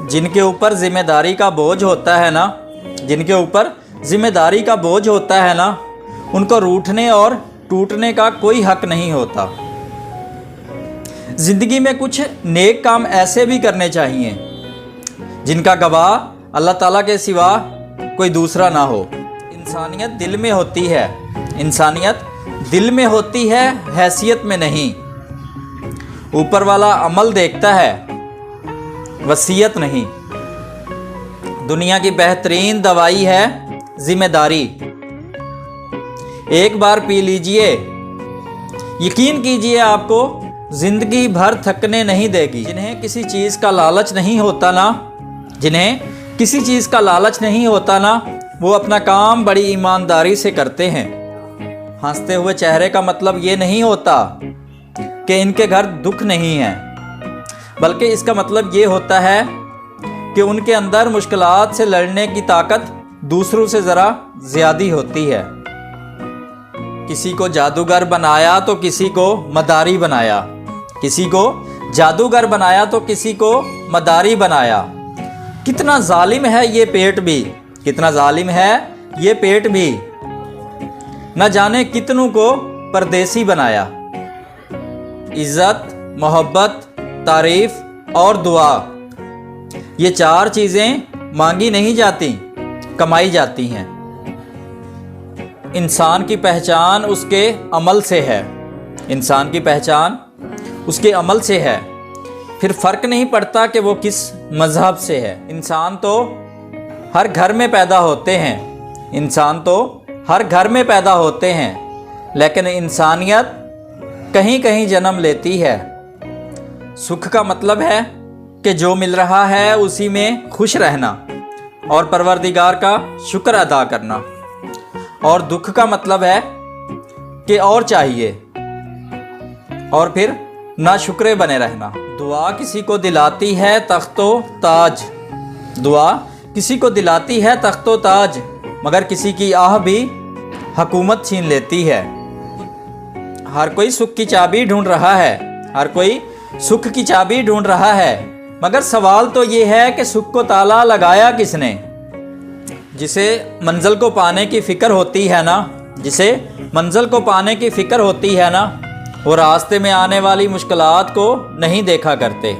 जिनके ऊपर जिम्मेदारी का बोझ होता है ना, जिनके ऊपर जिम्मेदारी का बोझ होता है ना, उनको रूठने और टूटने का कोई हक नहीं होता। ज़िंदगी में कुछ नेक काम ऐसे भी करने चाहिए जिनका गवाह अल्लाह ताला के सिवा कोई दूसरा ना हो। इंसानियत दिल में होती है, इंसानियत दिल में होती है, हैसियत में नहीं। ऊपर वाला अमल देखता है, वसीयत नहीं। दुनिया की बेहतरीन दवाई है जिम्मेदारी। एक बार पी लीजिए, यकीन कीजिए आपको ज़िंदगी भर थकने नहीं देगी। जिन्हें किसी चीज़ का लालच नहीं होता ना, जिन्हें किसी चीज़ का लालच नहीं होता ना, वो अपना काम बड़ी ईमानदारी से करते हैं। हंसते हुए चेहरे का मतलब ये नहीं होता कि इनके घर दुख नहीं है, बल्कि इसका मतलब ये होता है कि उनके अंदर मुश्किलात से लड़ने की ताकत दूसरों से ज़रा ज़्यादा होती है। किसी को जादूगर बनाया तो किसी को मदारी बनाया, किसी को जादूगर बनाया तो किसी को मदारी बनाया। कितना जालिम है ये पेट भी, कितना जालिम है ये पेट भी, न जाने कितनों को परदेसी बनाया। इज़्ज़त, मोहब्बत, तारीफ़ और दुआ, ये चार चीज़ें मांगी नहीं जाती, कमाई जाती हैं। इंसान की पहचान उसके अमल से है, इंसान की पहचान उसके अमल से है। फिर फ़र्क नहीं पड़ता कि वो किस मज़हब से है। इंसान तो हर घर में पैदा होते हैं, इंसान तो हर घर में पैदा होते हैं, लेकिन इंसानियत कहीं कहीं जन्म लेती है। सुख का मतलब है कि जो मिल रहा है उसी में खुश रहना और परवरदिगार का शुक्र अदा करना। और दुख का मतलब है कि और चाहिए और फिर नाशुक्रे बने रहना। दुआ किसी को दिलाती है तख्तो ताज, दुआ किसी को दिलाती है तख्तो ताज, मगर किसी की आह भी हुकूमत छीन लेती है। हर कोई सुख की चाबी ढूंढ रहा है, हर कोई सुख की चाबी ढूंढ रहा है, मगर सवाल तो ये है कि सुख को ताला लगाया किसने। जिसे मंजिल को पाने की फ़िक्र होती है ना, जिसे मंजिल को पाने की फ़िक्र होती है ना, वो रास्ते में आने वाली मुश्किलात को नहीं देखा करते।